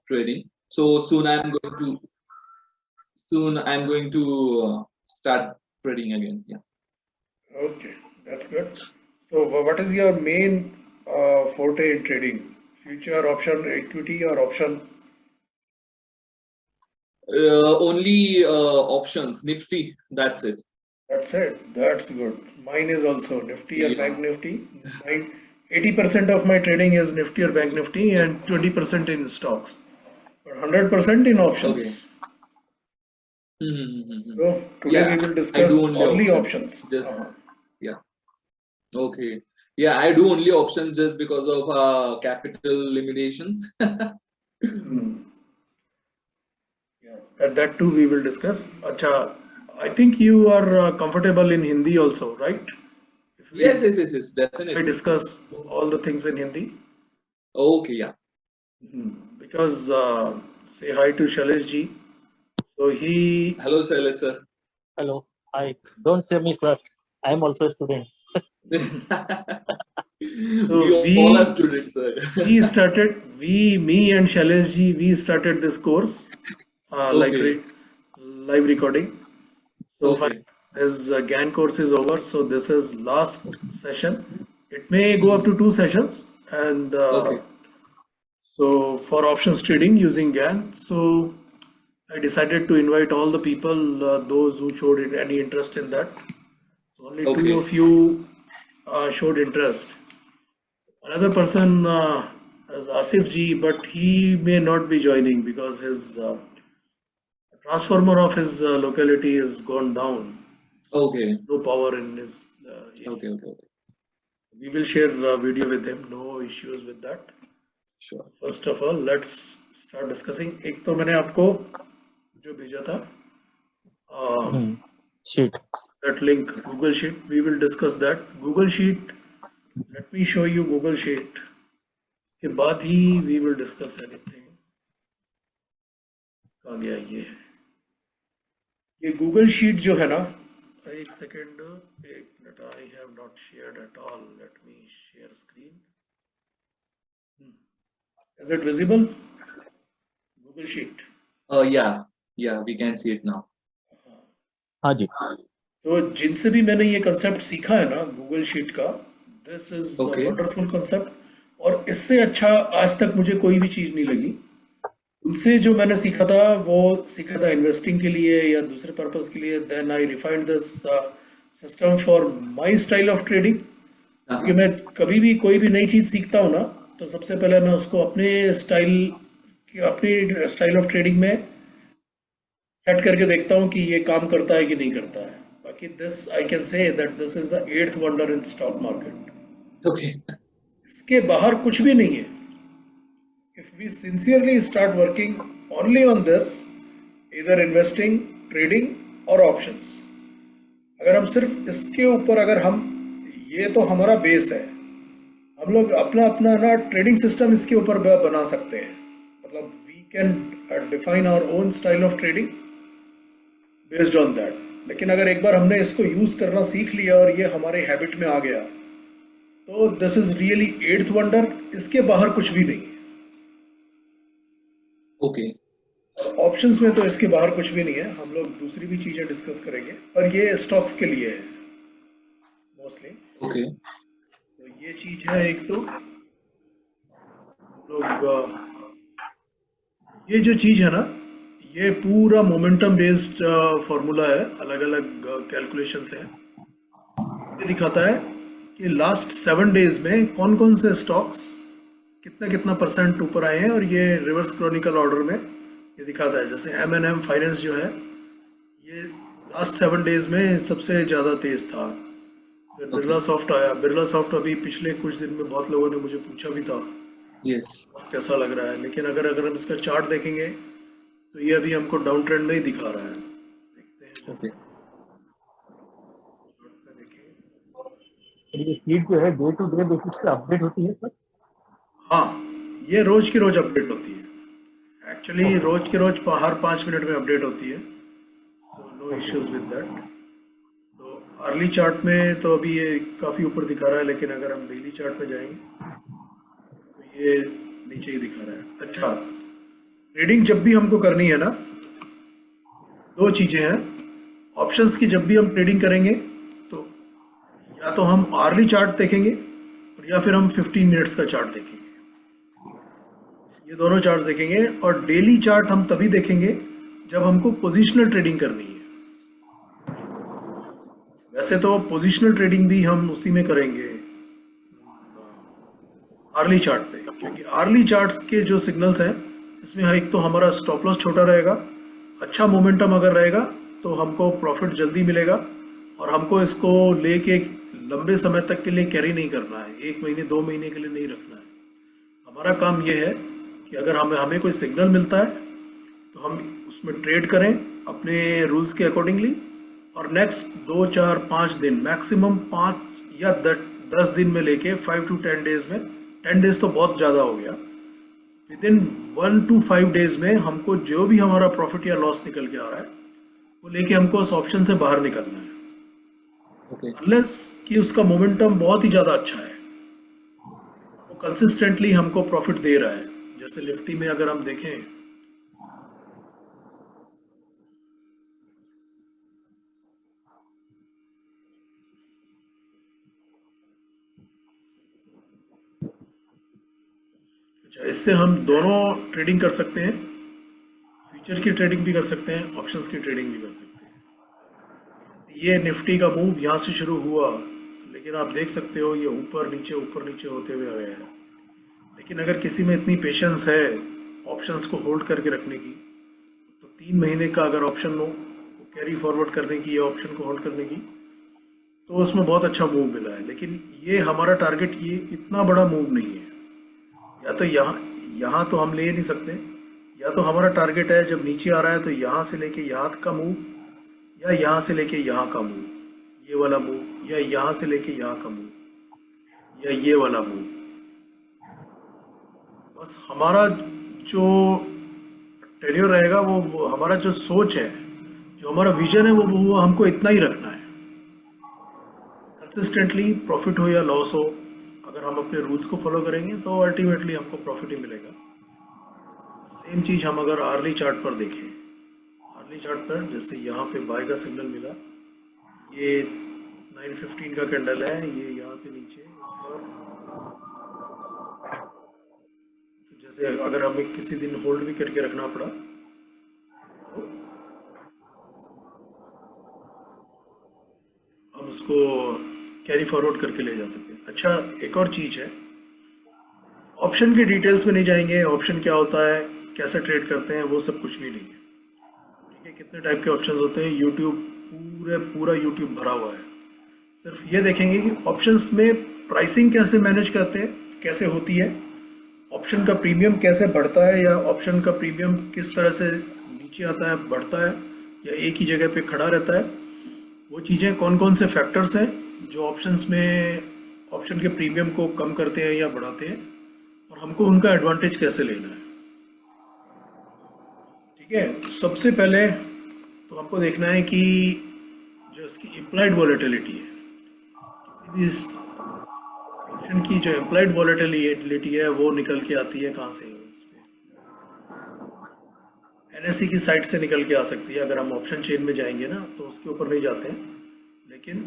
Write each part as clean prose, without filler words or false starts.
trading. So soon I'm going to start trading again. Yeah. Okay, that's good. So, what is your main forte in trading? Future, option, equity, or option? Only options, Nifty. That's it. That's it. That's good. Mine is also Nifty or Yeah. Bank Nifty. Mine, 80% of my trading is Nifty or Bank Nifty and 20% in stocks, but 100% in Okay. options. So, today we Yeah, will I do discuss only only options. options. Just yeah. Okay. Yeah, I do only options just because of capital limitations. Hmm. Yeah. At that too we will discuss. Acha, I think you are comfortable in Hindi also, right? If we Yes, definitely. discuss all the things in Hindi. Okay, yeah. Because say hi to Shailesh ji. So he, Hello, Shailesh sir. Hello. Hi. Don't say me, sir. I am also a student. We all are students, sir. me and Shailesh ji, we started this course, Okay, live recording. So far, okay. his GAN course is over. So this is last session. It may go up to Mhm. 2 sessions, and Okay, so for options trading using GAN. So I decided to invite all the people, those who showed any interest in that. So only two okay, of you showed interest. Another person is Asif ji, but he may not be joining because his transformer of his locality is gone down. okay, No power in his area. okay. We will share a video with him. No issues with that. Sure. First of all, let's start discussing. एक तो मैंने आपको जो भेजा था Sheet. that link Google Sheet. We will discuss that. Google Sheet. Let me show you Google Sheet. इसके बाद ही we will discuss anything. कहाँ गया ये Google Sheet जो है ना, एक सेकेंड, एक minute, I have not shared at all. Let me share screen. Is it visible? Google Sheet. Yeah, we can see it now. हाँ जी. तो जिनसे भी मैंने ये कंसेप्ट सीखा है ना गूगल शीट का, this is Okay, wonderful concept, और इससे अच्छा आज तक मुझे कोई भी चीज नहीं लगी। उनसे जो मैंने सीखा था वो सीखा था इन्वेस्टिंग के लिए या दूसरे पर्पस के लिए। Then I refined this system for my style of trading, क्योंकि मैं कभी भी कोई भी नई चीज सीखता हूँ ना, तो सबसे पहले मैं उसको अपने स्टाइल ऑफ ट्रेडिंग में सेट करके देखता हूँ कि ये काम करता है कि नहीं करता है। बाकी this I can say that this is the eighth wonder in stock market. okay, इसके बाहर कुछ भी नहीं है। If we sincerely start working only on this, इधर इन्वेस्टिंग, ट्रेडिंग और ऑप्शंस, अगर हम सिर्फ इसके ऊपर, अगर हम, ये तो हमारा बेस है, हम लोग अपना अपना ना ट्रेडिंग सिस्टम इसके ऊपर बना सकते हैं। मतलब we can define our own style of trading based on that. लेकिन अगर एक बार हमने इसको यूज करना सीख लिया और ये हमारे हैबिट में आ गया, तो this is really eighth wonder. इसके बाहर कुछ भी नहीं है। okay, और ऑप्शंस में तो इसके बाहर कुछ भी नहीं है। हम लोग दूसरी भी चीजें डिस्कस करेंगे, पर ये स्टॉक्स के लिए है मोस्टली। okay, तो ये चीज है एक। तो लोग ये जो चीज है ना, ये पूरा मोमेंटम बेस्ड फॉर्मूला है, अलग अलग कैलकुलेशंस हैं। ये दिखाता है कि लास्ट 7 डेज में कौन कौन से स्टॉक्स कितना कितना परसेंट ऊपर आए हैं, और ये रिवर्स क्रॉनिकल ऑर्डर में ये दिखाता है। जैसे M&M फाइनेंस जो है, ये लास्ट 7 डेज में सबसे ज़्यादा तेज था। फिर okay. बिरला सॉफ्ट आया। बिरला सॉफ्ट अभी पिछले कुछ दिन में बहुत लोगों ने मुझे पूछा भी था Yes. कैसा लग रहा है, लेकिन अगर हम इसका चार्ट देखेंगे तो ये अभी हमको डाउन ट्रेंड में ही दिखा रहा है। देखते हैं जैसे Okay. चार्ट में देखिए। ये शीट जो है डे टू डे बेसिस पे अपडेट होती है सर. हाँ, ये रोज की रोज अपडेट होती है। एक्चुअली रोज की रोज हर 5 मिनट में अपडेट होती है। So no issues with that. तो अर्ली चार्ट में तो अभी ये काफ़ी ऊपर दिखा रहा है, लेकिन अगर हम डेली चार्ट में जाएंगे तो ये नीचे ही दिखा रहा है। अच्छा, ट्रेडिंग जब भी हमको करनी है ना, दो चीजें हैं। ऑप्शंस की जब भी हम ट्रेडिंग करेंगे तो या तो हम आर्ली चार्ट देखेंगे और या फिर हम 15 मिनट्स का चार्ट देखेंगे। ये दोनों चार्ट देखेंगे। और डेली चार्ट हम तभी देखेंगे जब हमको पोजिशनल ट्रेडिंग करनी है। वैसे तो पोजिशनल ट्रेडिंग भी हम उसी में करेंगे, आर्ली चार्ट पे, क्योंकि आर्ली चार्ट्स के जो सिग्नल्स हैं इसमें एक तो हमारा स्टॉप लॉस छोटा रहेगा, अच्छा मोमेंटम अगर रहेगा तो हमको प्रॉफिट जल्दी मिलेगा, और हमको इसको लेके लंबे समय तक के लिए कैरी नहीं करना है, 1 महीने 2 महीने के लिए नहीं रखना है। हमारा काम यह है कि अगर हमें कोई सिग्नल मिलता है तो हम उसमें ट्रेड करें अपने रूल्स के अकॉर्डिंगली, और नेक्स्ट 2 4 5 दिन, मैक्सिमम 5 या 10 दिन में लेके 5 to 10 डेज में, 10 डेज तो बहुत ज़्यादा हो गया, विद इन 1 to 5 डेज में हमको जो भी हमारा प्रॉफिट या लॉस निकल के आ रहा है वो लेके हमको उस ऑप्शन से बाहर निकलना है, Okay. अनलेस कि उसका मोमेंटम बहुत ही ज़्यादा अच्छा है, वो कंसिस्टेंटली हमको प्रॉफिट दे रहा है। जैसे निफ्टी में अगर हम देखें, इससे हम दोनों ट्रेडिंग कर सकते हैं, फ्यूचर की ट्रेडिंग भी कर सकते हैं, ऑप्शंस की ट्रेडिंग भी कर सकते हैं। ये निफ्टी का मूव यहाँ से शुरू हुआ, लेकिन आप देख सकते हो ये ऊपर नीचे होते हुए आया है। लेकिन अगर किसी में इतनी पेशेंस है ऑप्शंस को होल्ड करके रखने की, तो 3 महीने का अगर ऑप्शन हो कैरी फॉरवर्ड करने की या ऑप्शन को होल्ड करने की, तो उसमें बहुत अच्छा मूव मिला है। लेकिन ये हमारा टारगेट, ये इतना बड़ा मूव नहीं है, या तो यहाँ तो हम ले नहीं सकते, या तो हमारा टारगेट है जब नीचे आ रहा है तो यहाँ से लेके यहाँ तक का मूव, या यहाँ से लेके यहाँ का मूव, ये वाला मूव, या यहाँ से लेके यहाँ का मूव, या ये वाला मूव। बस हमारा जो टेन्योर रहेगा, वो हमारा जो सोच है, जो हमारा विजन है, वो हमको इतना ही रखना है। कंसिस्टेंटली प्रॉफिट हो या लॉस हो, अगर हम अपने रूल्स को फॉलो करेंगे तो अल्टीमेटली हमको प्रॉफिट ही मिलेगा। सेम चीज़ हम अगर आर्ली चार्ट पर देखें, आर्ली चार्ट पर जैसे यहाँ पे बाय का सिग्नल मिला, ये 915 का कैंडल है, ये यहाँ पे नीचे ऊपर, तो जैसे अगर हमें किसी दिन होल्ड भी करके रखना पड़ा तो हम उसको कैरी फॉरवर्ड करके ले जा सकते हैं। अच्छा, एक और चीज़ है, ऑप्शन की डिटेल्स में नहीं जाएंगे, ऑप्शन क्या होता है, कैसे ट्रेड करते हैं, वो सब कुछ भी नहीं है। ठीक है, कितने टाइप के ऑप्शन होते हैं, यूट्यूब पूरा यूट्यूब भरा हुआ है। सिर्फ ये देखेंगे कि ऑप्शंस में प्राइसिंग कैसे मैनेज करते हैं, कैसे होती है, ऑप्शन का प्रीमियम कैसे बढ़ता है, या ऑप्शन का प्रीमियम किस तरह से नीचे आता है, बढ़ता है, या एक ही जगह पे खड़ा रहता है। वो चीज़ें कौन कौन से फैक्टर्स हैं जो ऑप्शंस में ऑप्शन के प्रीमियम को कम करते हैं या बढ़ाते हैं, और हमको उनका एडवांटेज कैसे लेना है। ठीक है, तो सबसे पहले तो हमको देखना है कि जो इसकी इम्प्लाइड वॉलेटिलिटी है, इस ऑप्शन की जो इम्प्लाइड वॉलेटिलिटी है वो निकल के आती है कहाँ से, एनएसई की साइट से निकल के आ सकती है। अगर हम ऑप्शन चेन में जाएंगे ना तो उसके ऊपर नहीं जाते हैं, लेकिन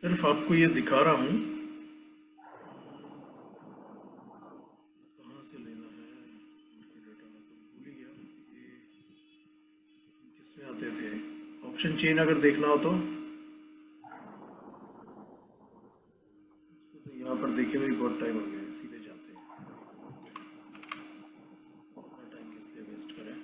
सिर्फ आपको ये दिखा रहा हूँ कहाँ से लेना है। डेटा मैं तो भूल ही गया, ये किसमें आते थे, ऑप्शन चेन अगर देखना हो तो यहाँ पर देखे हुए बहुत टाइम हो गया, सीधे जाते हैं, अपना टाइम किस लिए वेस्ट करें।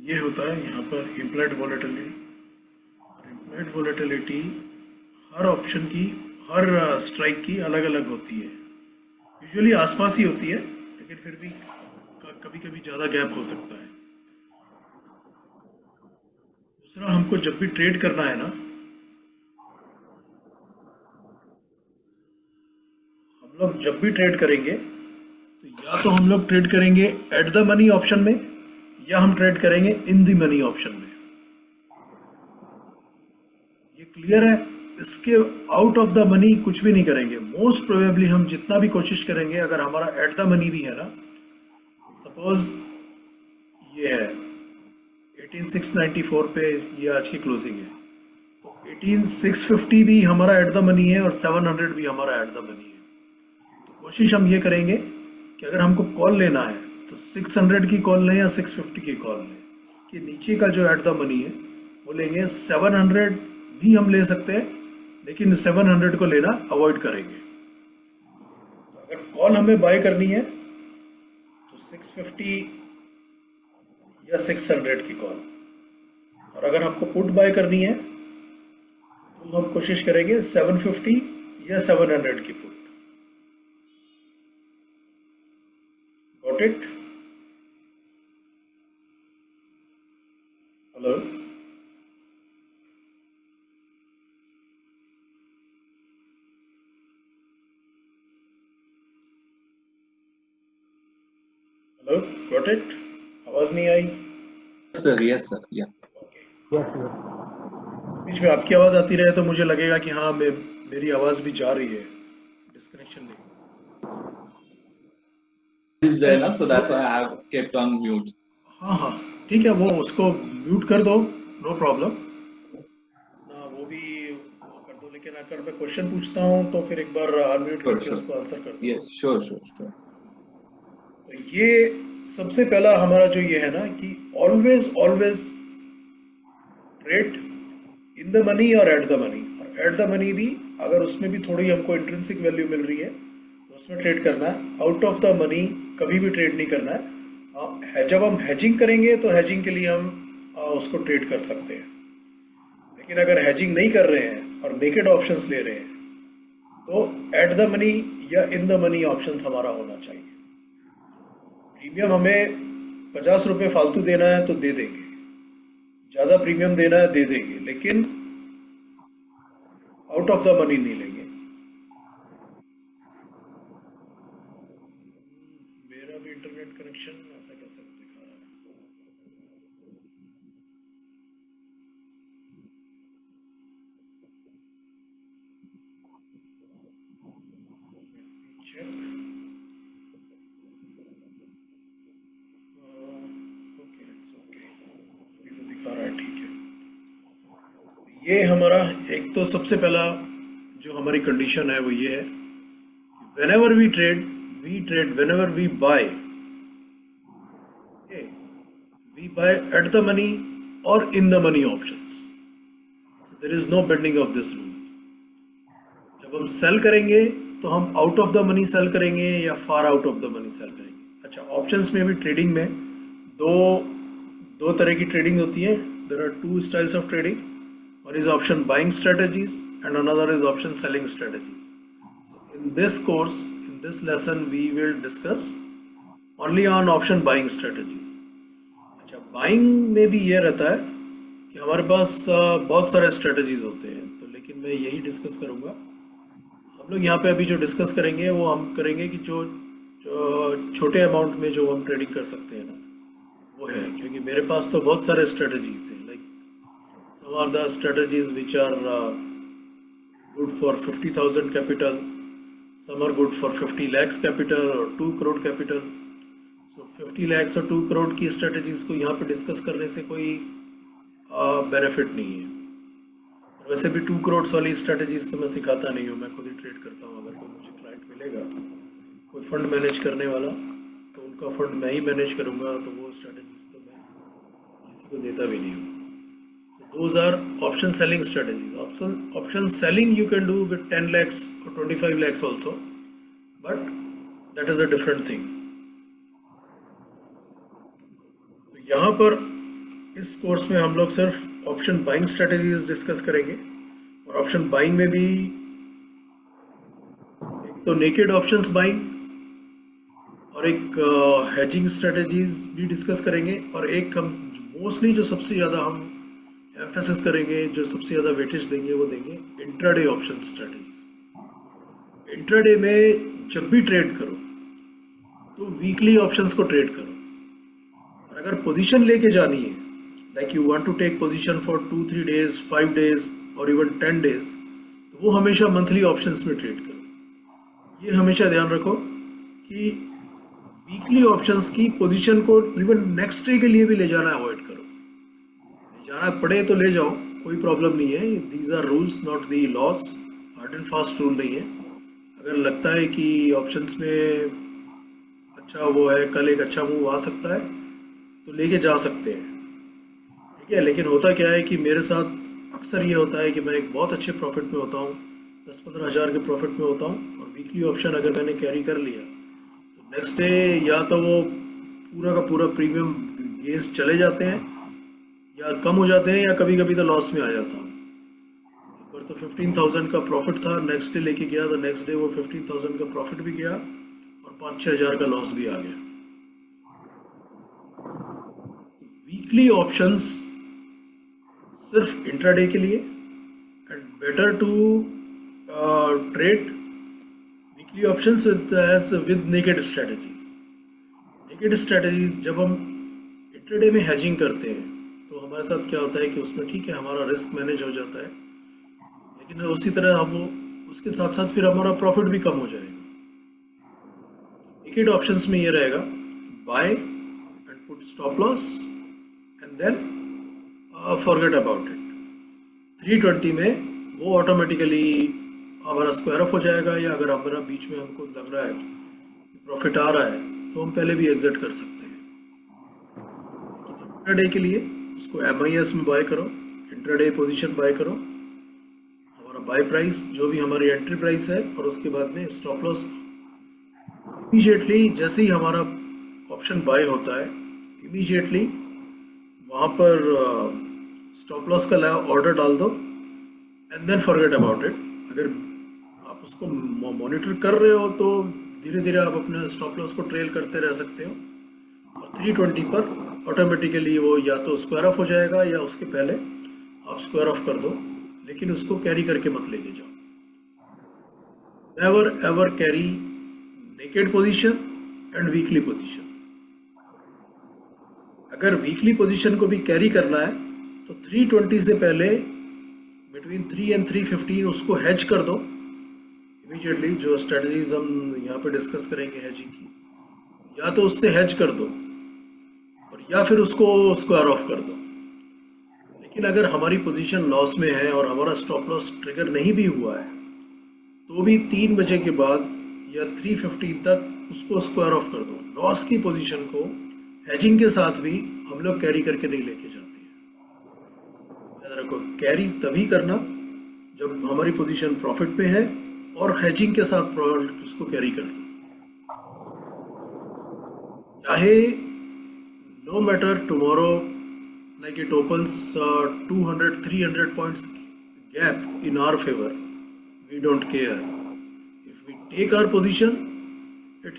ये होता है यहाँ पर इम्प्लाइड वॉलेटिलिटी। इम्प्लाइड वॉलेटिलिटी हर ऑप्शन की, हर स्ट्राइक की अलग अलग होती है। यूजुअली आसपास ही होती है, लेकिन फिर भी कभी कभी ज़्यादा गैप हो सकता है। दूसरा, हमको जब भी ट्रेड करना है ना, हम लोग जब भी ट्रेड करेंगे तो या तो हम लोग ट्रेड करेंगे एट द मनी ऑप्शन में, या हम ट्रेड करेंगे इन द मनी ऑप्शन में। ये क्लियर है? इसके आउट ऑफ द मनी कुछ भी नहीं करेंगे। मोस्ट प्रोबेबली हम जितना भी कोशिश करेंगे, अगर हमारा एट द मनी भी है ना, सपोज ये है 18694 पे ये आज की क्लोजिंग है, तो 18650 भी हमारा एट द मनी है और 700 भी हमारा एट द मनी है। तो कोशिश हम ये करेंगे कि अगर हमको कॉल लेना है तो 600 की कॉल लें या 650 की कॉल लें। इसके नीचे का जो एट द मनी है वो लेंगे। 700 भी हम ले सकते हैं, लेकिन 700 को लेना अवॉइड करेंगे। तो अगर कॉल हमें बाय करनी है तो 650 या 600 की कॉल, और अगर हमको पुट बाय करनी है तो हम कोशिश करेंगे 750 या 700 की put. Got it? Hello? Hello, got it? आवाज नहीं आई? yes sir, yeah. Yes, yes. बीच में आपकी आवाज आती रहे तो मुझे लगेगा कि हाँ, मेरी आवाज भी जा रही है, डिस्कनेक्शन नहीं। Is there ना, so that's why I have kept on mute. हाँ हाँ, ठीक है, वो उसको म्यूट कर दो, नो प्रॉब्लम ना, वो भी कर दो। लेकिन अगर मैं क्वेश्चन पूछता हूँ तो फिर एक बार अनम्यूट करके sure. उसको आंसर कर दो। Yes, sure. तो ये सबसे पहला हमारा जो ये है ना कि always trade in the money और एट द मनी। और एट द मनी भी अगर उसमें भी थोड़ी हमको इंट्रिंसिक वैल्यू मिल रही है तो उसमें ट्रेड करना है। आउट ऑफ द मनी कभी भी ट्रेड नहीं करना है। जब हम हेजिंग करेंगे तो हेजिंग के लिए हम उसको ट्रेड कर सकते हैं, लेकिन अगर हेजिंग नहीं कर रहे हैं और नेकेड ऑप्शंस ले रहे हैं तो एट द मनी या इन द मनी ऑप्शंस हमारा होना चाहिए। प्रीमियम हमें 50 रुपये फालतू देना है तो दे देंगे, ज़्यादा प्रीमियम देना है दे देंगे, लेकिन आउट ऑफ द मनी नहीं लेंगे। मेरा भी इंटरनेट कनेक्शन ऐसा कैसे दिखा रहा है? चेक। ओके, अभी तो दिखा रहा है, ठीक है। ये हमारा एक तो सबसे पहला जो हमारी कंडीशन है वो ये है, whenever we trade whenever we buy, okay, we buy at the money or in the money options, so there is no bending of this rule. जब हम सेल करेंगे तो हम out of the money sell करेंगे या far out of the money sell करेंगे। अच्छा, options में भी ट्रेडिंग में दो तरह की ट्रेडिंग होती है। There are two styles of trading, one is option buying strategies and another is option selling strategies. So in this course, in this lesson, we will discuss only on option buying strategies. अच्छा, buying में भी ये रहता है कि हमारे पास बहुत सारे स्ट्रेटजीज होते हैं, तो लेकिन मैं यही डिस्कस करूँगा। हम लोग यहाँ पे अभी जो डिस्कस करेंगे वो हम करेंगे कि जो छोटे अमाउंट में जो हम ट्रेडिंग कर सकते हैं ना, वो है। क्योंकि मेरे पास तो बहुत सारे स्ट्रेटजीज हैं, like some are the strategies which are good for 50,000 capital, some are good for 50 lakhs capital or 2 crore capital. So 50 lakhs और 2 crore की strategies को यहाँ पे डिस्कस करने से कोई बेनिफिट नहीं है। वैसे भी 2 crore वाली strategies तो मैं सिखाता नहीं हूँ, मैं खुद ही ट्रेड करता हूँ। अगर कोई मुझे क्लाइंट मिलेगा, कोई फंड मैनेज करने वाला, तो उनका फंड मैं ही मैनेज करूँगा, तो वो strategies तो मैं किसी को देता भी नहीं हूँ। Those are option selling strategies. Option selling you can do with 10 lakhs or 25 lakhs also, but that is a different thing. तो यहाँ पर इस कोर्स में हम लोग सिर्फ ऑप्शन बाइंग स्ट्रेटजीज डिस्कस करेंगे, और ऑप्शन बाइंग में भी एक तो नेकेड ऑप्शंस बाइंग और एक हेजिंग स्ट्रेटजीज भी डिस्कस करेंगे, और एक हम मोस्टली जो सबसे ज़्यादा हम एम्फेसिस करेंगे, जो सबसे ज़्यादा वेटेज देंगे, वो देंगे इंट्राडे ऑप्शन स्ट्रेटजीज। इंट्राडे में जब भी ट्रेड करो तो वीकली ऑप्शंस को ट्रेड करो, और अगर पोजीशन लेके जानी है, like you want to take position for 2-3 days, 5 days और इवन 10 डेज, तो वो हमेशा मंथली ऑप्शंस में ट्रेड करो। ये हमेशा ध्यान रखो कि वीकली ऑप्शंस की पोजीशन को इवन नेक्स्ट डे के लिए भी ले जाना अवॉइड करो। ले जाना पड़े तो ले जाओ, कोई प्रॉब्लम नहीं है, these are rules not the laws, hard and fast rule नहीं है। अगर लगता है कि ऑप्शंस में अच्छा वो है, कल एक अच्छा मूव आ सकता है, तो लेके जा सकते हैं, ठीक है। लेकिन होता क्या है कि मेरे साथ अक्सर ये होता है कि मैं एक बहुत अच्छे प्रॉफिट में होता हूँ, 10-15 हज़ार के प्रॉफिट में होता हूँ, और वीकली ऑप्शन अगर मैंने कैरी कर लिया तो नेक्स्ट डे या तो वो पूरा का पूरा प्रीमियम गेंस चले जाते हैं, या कम हो जाते हैं, या कभी कभी तो लॉस में आ जाता हूँ। एक बार तो 15,000 का प्रॉफिट था, नेक्स्ट डे लेके गया तो नेक्स्ट डे वो 15,000 का प्रॉफिट भी गया और 5-6 हज़ार का लॉस भी आ गया। वीकली ऑप्शंस सिर्फ इंट्राडे के लिए, and better to trade weekly options with naked strategies. Naked strategy जब हम इंट्राडे में हेजिंग करते हैं तो हमारे साथ क्या होता है कि उसमें ठीक है हमारा रिस्क मैनेज हो जाता है, लेकिन उसी तरह हम वो उसके साथ साथ फिर हमारा प्रॉफिट भी कम हो जाएगा। नेकेड ऑप्शंस में ये रहेगा, buy and put stop loss and then forget about it. 320 में वो ऑटोमेटिकली हमारा स्क्वायर ऑफ हो जाएगा, या अगर हमारा बीच में हमको लग रहा है प्रॉफिट आ रहा है तो हम पहले भी एग्जिट कर सकते हैं। इंट्राडे के लिए उसको MIS में बाय करो, इंट्राडे पोजीशन बाय करो, हमारा बाय प्राइस जो भी हमारी एंट्री प्राइस है, और उसके बाद में स्टॉप लॉस इमीडिएटली जैसे ही हमारा ऑप्शन बाय होता है इमीडिएटली वहाँ पर स्टॉप लॉस का ऑर्डर डाल दो, and then forget about it. अगर आप उसको मॉनिटर कर रहे हो तो धीरे धीरे आप अपने स्टॉप लॉस को ट्रेल करते रह सकते हो, और 320 पर ऑटोमेटिकली वो या तो स्क्वायर ऑफ हो जाएगा, या उसके पहले आप स्क्वायर ऑफ कर दो, लेकिन उसको कैरी करके मत लेके जाओ। Never ever carry naked position and weekly position. अगर वीकली पोजीशन को भी कैरी करना है तो 320 से पहले बिटवीन 3 एंड 315 उसको हेज कर दो इमीडिएटली। जो स्ट्रेटजीज हम यहाँ पे डिस्कस करेंगे हेजिंग की, या तो उससे हेज कर दो और या फिर उसको स्क्वायर ऑफ कर दो। लेकिन अगर हमारी पोजीशन लॉस में है और हमारा स्टॉप लॉस ट्रिगर नहीं भी हुआ है तो भी 3 बजे के बाद या 315 तक उसको स्क्वायर ऑफ कर दो। लॉस की पोजीशन को हेजिंग के साथ भी हम लोग कैरी करके नहीं लेके जाते हैं। याद रखो, कैरी तभी करना जब हमारी पोजीशन प्रॉफिट पे है और हेजिंग के साथ उसको कैरी करना। चाहे no matter tomorrow like it opens 200-300 points gap in our favor, we don't care. If we take our position, it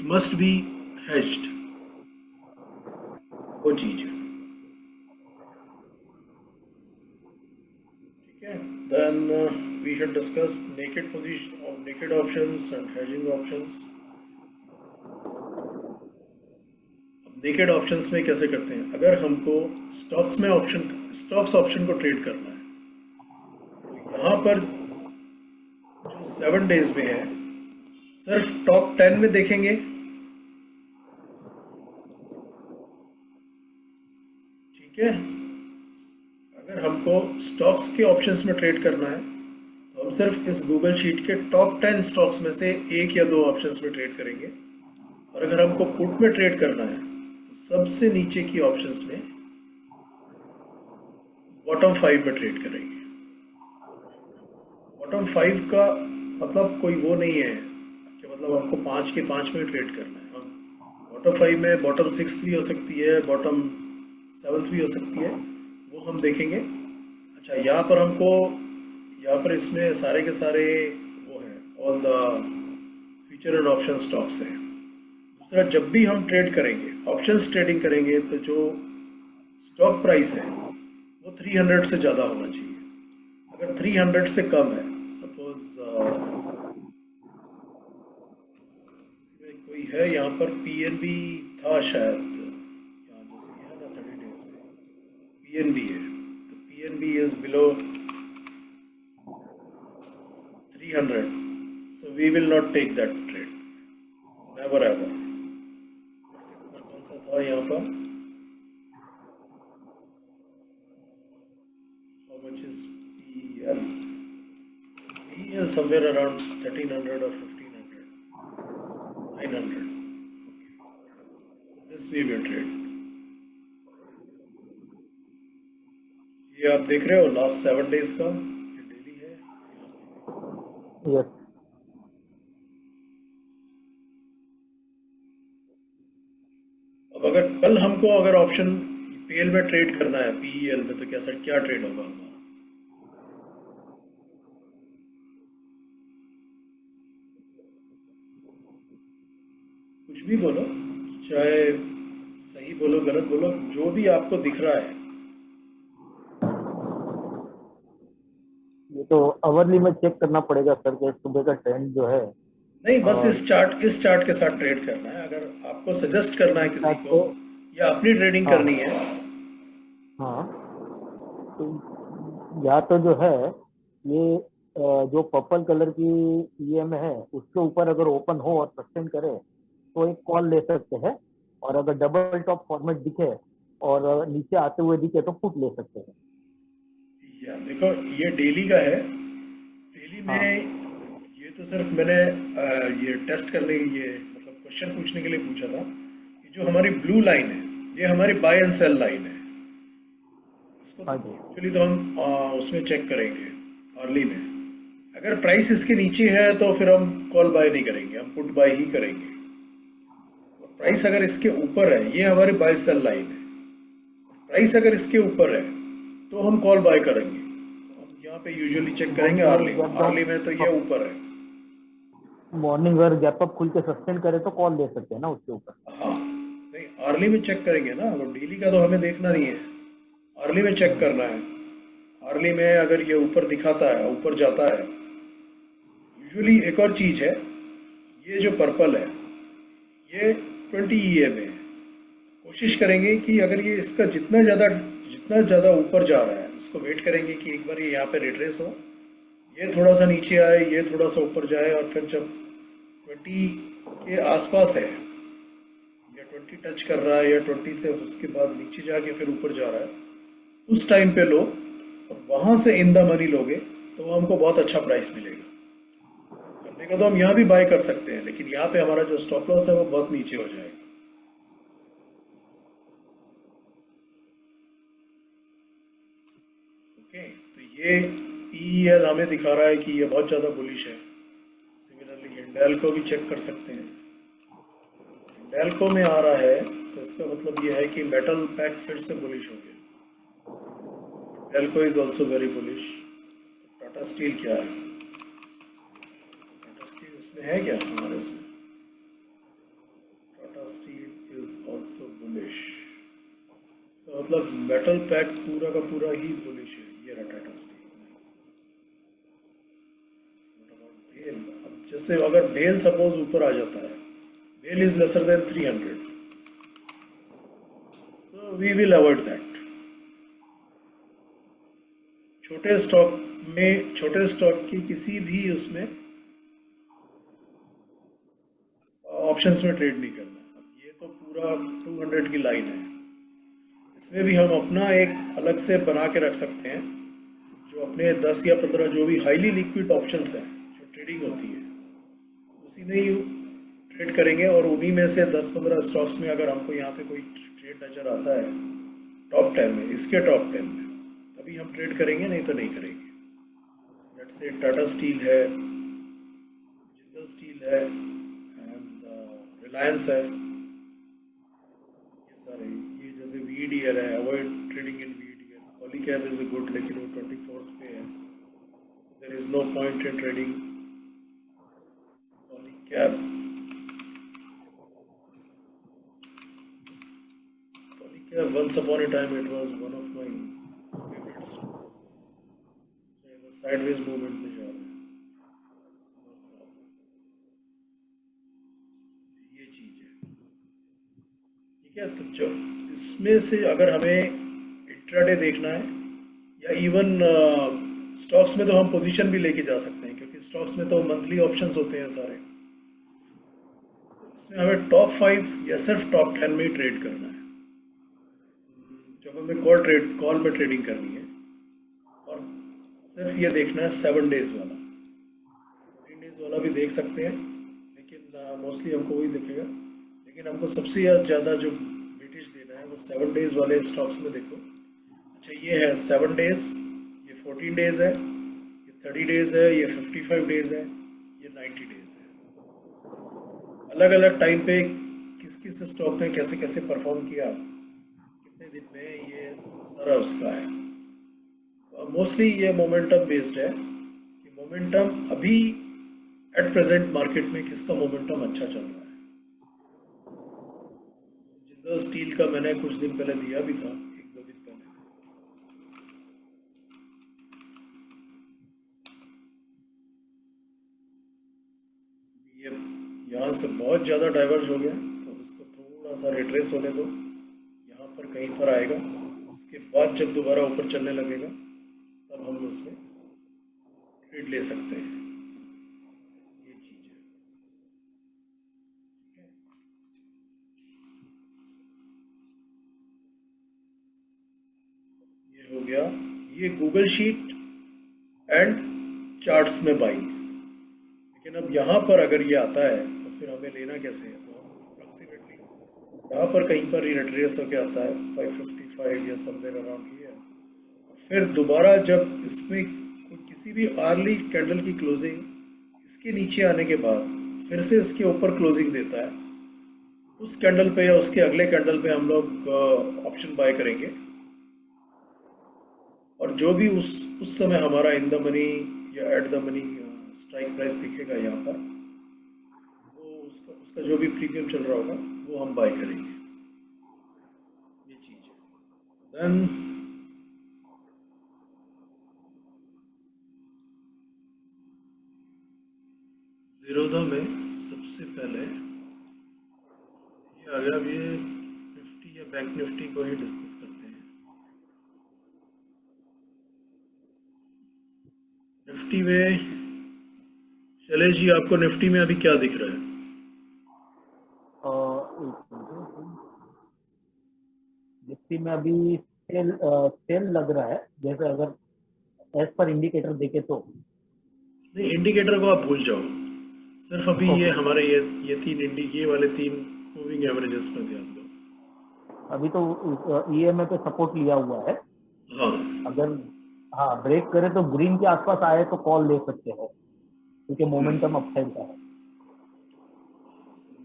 must be hedged. वो चीज है, ठीक है। Then we should discuss naked position or naked options and hedging options. Naked options में कैसे करते हैं? अगर हमको स्टॉक्स ऑप्शन को ट्रेड करना है तो यहाँ पर जो 7 डेज में है सिर्फ टॉप 10 में देखेंगे, ठीक है। अगर हमको स्टॉक्स के ऑप्शंस में ट्रेड करना है तो हम सिर्फ इस गूगल शीट के टॉप 10 स्टॉक्स में से 1 या 2 ऑप्शंस में ट्रेड करेंगे। और अगर हमको पुट में ट्रेड करना है सबसे नीचे की ऑप्शंस में बॉटम 5 में ट्रेड करेंगे। बॉटम 5 का मतलब कोई वो नहीं है कि मतलब हमको 5 के 5 में ट्रेड करना है। बॉटम 5 में बॉटम 6 भी हो सकती है, बॉटम 7th भी हो सकती है, वो हम देखेंगे। अच्छा, यहाँ पर हमको, यहाँ पर इसमें सारे के सारे वो है, all the future and option stocks है। दूसरा, जब भी हम ट्रेड करेंगे, ऑप्शंस ट्रेडिंग करेंगे, तो जो स्टॉक प्राइस है वो 300 से ज़्यादा होना चाहिए। अगर 300 से कम है, सपोज कोई है यहाँ पर पीएनबी था शायद, यहाँ जैसे ये है ना 30 डेज में पीएनबी है, तो PNB is below 300, so we will not take that trade, never ever। कौन सा था यहाँ पर, how much is PEL? PEL somewhere around 1300 or 1500, 900, so this we will trade। ये आप देख रहे हो लास्ट 7 डेज का, ये डेली है। यस। अब अगर कल हमको अगर ऑप्शन पीएल में ट्रेड करना है, पीईएल में, तो कैसा क्या ट्रेड होगा हमारा? कुछ भी बोलो, चाहे सही बोलो गलत बोलो, जो भी आपको दिख रहा है। ये तो अवरली में चेक करना पड़ेगा सर कि सुबह का ट्रेंड जो है। नहीं, बस इस चार्ट के साथ ट्रेड करना है। अगर आपको सजेस्ट करना है किसी को या अपनी ट्रेडिंग करनी है, हाँ, तो या तो जो है ये जो पर्पल कलर की ईएम है उसके ऊपर अगर ओपन हो और सस्टेन करे तो एक कॉल ले सकते हैं, और अगर डबल टॉप फॉर्मेट दिखे और नीचे आते हुए दिखे तो पुट ले सकते हैं। या देखो, ये डेली का है, डेली में ये तो सिर्फ मैंने ये टेस्ट करने, ये मतलब क्वेश्चन पूछने के लिए पूछा था कि जो हमारी ब्लू लाइन है ये हमारी बाय एंड सेल लाइन है। इसको एक्चुअली तो हम उसमें चेक करेंगे अर्ली में। अगर प्राइस इसके नीचे है तो फिर हम कॉल बाय नहीं करेंगे, हम पुट बाय ही करेंगे। प्राइस अगर इसके ऊपर है, ये हमारी बाय सेल लाइन है, प्राइस अगर इसके ऊपर है तो हम कॉल बाय करेंगे। हम यहाँ पे यूजुअली चेक करेंगे अर्ली में, तो ये ऊपर है। मॉर्निंग अगर गैप अप खुल के सस्टेन करे तो कॉल ले सकते हैं ना उसके ऊपर। हाँ, नहीं अर्ली में चेक करेंगे ना, अगर डेली का तो हमें देखना नहीं है, अर्ली में चेक करना है। अर्ली में अगर ये ऊपर दिखाता है, ऊपर जाता है, यूजुअली एक और चीज है, ये जो पर्पल है ये 20 EM है। कोशिश करेंगे कि अगर ये इसका जितना ज़्यादा ऊपर जा रहा है, उसको वेट करेंगे कि एक बार ये यहाँ पे रिट्रेस हो, ये थोड़ा सा नीचे आए, ये थोड़ा सा ऊपर जाए, और फिर जब 20 के आसपास है या 20 टच कर रहा है या 20 से उसके बाद नीचे जाके फिर ऊपर जा रहा है, उस टाइम पे लो और वहाँ से इन द मनी लोगे तो हमको बहुत अच्छा प्राइस मिलेगा। करने का तो हम यहाँ भी बाय कर सकते हैं, लेकिन यहाँ पे हमारा जो स्टॉप लॉस है वो बहुत नीचे हो जाएगा। तो ये PEL हमें दिखा रहा है कि ये बहुत ज़्यादा बुलिश है। सिमिलरली हिंडाल्को भी चेक कर सकते हैं, हिंडाल्को में आ रहा है तो इसका मतलब ये है कि मेटल पैक फिर से बुलिश हो गया। Hindalco is also very bullish. Tata steel क्या है, टाटा स्टील उसमें है क्या हमारे इसमें? Tata steel is also bullish, इसका मतलब मेटल पैक पूरा का पूरा ही बुलिश है। ये रहा टाटा स्टील। भेल, अब जैसे अगर भेल सपोज ऊपर आ जाता है, भेल is lesser than 300, so we will avoid that। छोटे स्टॉक की किसी भी उसमें ऑप्शंस में ट्रेड नहीं करना। अब ये तो पूरा 200 की लाइन है, इसमें भी हम अपना एक अलग से बना के रख सकते हैं, जो अपने 10 या 15 जो भी हाईली लिक्विड ऑप्शंस हैं जो ट्रेडिंग होती है, उसी में ही ट्रेड करेंगे। और उन्हीं में से 10-15 स्टॉक्स में अगर हमको यहाँ पे कोई ट्रेड नजर आता है टॉप 10 में, इसके टॉप 10 में, तभी हम ट्रेड करेंगे, नहीं तो नहीं करेंगे। लेट्स से टाटा स्टील है, जिंदल स्टील है, एंड रिलायंस है, ये सारे, ये जैसे VDL है, अवॉइड कैप इज गुड, लेकिन वो 24th पे है, there is no point in trading Polycab. Polycab once upon a time it was one of my favourites, sideways movement में जा रहा है, ये चीज है। ठीक है, तो जो इसमें से अगर हमें इंट्राडे देखना है या इवन स्टॉक्स में, तो हम पोजीशन भी लेके जा सकते हैं, क्योंकि स्टॉक्स में तो मंथली ऑप्शंस होते हैं सारे। इसमें हमें टॉप 5 या सिर्फ टॉप 10 में ही ट्रेड करना है। जब हमें कॉल में ट्रेडिंग करनी है, और सिर्फ ये देखना है 7 डेज वाला, 14 डेज वाला भी देख सकते हैं, लेकिन मोस्टली हमको वही दिखेगा। लेकिन हमको सबसे ज़्यादा जो वेटेज देना है वो 7 डेज वाले स्टॉक्स में देखो। अच्छा, ये है 7 डेज, ये 14 डेज है, ये 30 डेज है, ये 55 डेज है, ये 90 डेज है। अलग अलग टाइम पे किस किस स्टॉक ने कैसे कैसे परफॉर्म किया, कितने दिन में, ये सारा उसका है। मोस्टली ये मोमेंटम बेस्ड है कि मोमेंटम अभी एट प्रेजेंट मार्केट में किसका मोमेंटम अच्छा चल रहा है। जिंदल स्टील का मैंने कुछ दिन पहले दिया भी था, 1-2 दिन पहले। ये यहाँ से बहुत ज़्यादा डाइवर्ज हो गया, तो इसको थोड़ा सा रिट्रेस होने दो, यहाँ पर कहीं पर आएगा, उसके बाद जब दोबारा ऊपर चलने लगेगा तब हम उसमें ट्रेड ले सकते हैं। ये चीज़ है। ये हो गया, ये गूगल शीट एंड चार्ट्स में बाइंग। लेकिन अब यहाँ पर अगर ये आता है तो फिर हमें लेना कैसे है, तो हम अप्रोक्सीमेटली यहाँ पर कहीं पर रिट्रेस होके आता है 555 या समवेयर अराउंड हियर। फिर दोबारा जब इसमें किसी भी अर्ली कैंडल की क्लोजिंग इसके नीचे आने के बाद फिर से इसके ऊपर क्लोजिंग देता है, उस कैंडल पे या उसके अगले कैंडल पे हम लोग ऑप्शन बाय करेंगे, और जो भी उस समय हमारा इन द मनी या at the money strike price दिखेगा यहाँ पर, वो उसका जो भी प्रीमियम चल रहा होगा वो हम बाय करेंगे। ये चीज है। देन ज़ीरोधा में सबसे पहले ये आ गया। अब ये निफ्टी या बैंक निफ्टी को ही डिस्कस करते हैं। निफ्टी में शैलेश जी, आपको निफ्टी में अभी क्या दिख रहा है? निफ्टी में अभी सेल लग रहा है, जैसे अगर एज पर इंडिकेटर देखे तो। नहीं, इंडिकेटर को आप भूल जाओ, सिर्फ अभी ये हमारे ये ये वाले 3 मूविंग एवरेजेस पर ध्यान दो। अभी तो ईएमए पे सपोर्ट लिया हुआ है। हाँ, अगर ब्रेक करे तो ग्रीन के आसपास आए तो कॉल ले सकते हैं, क्योंकि मोमेंटम अपसाइड का है।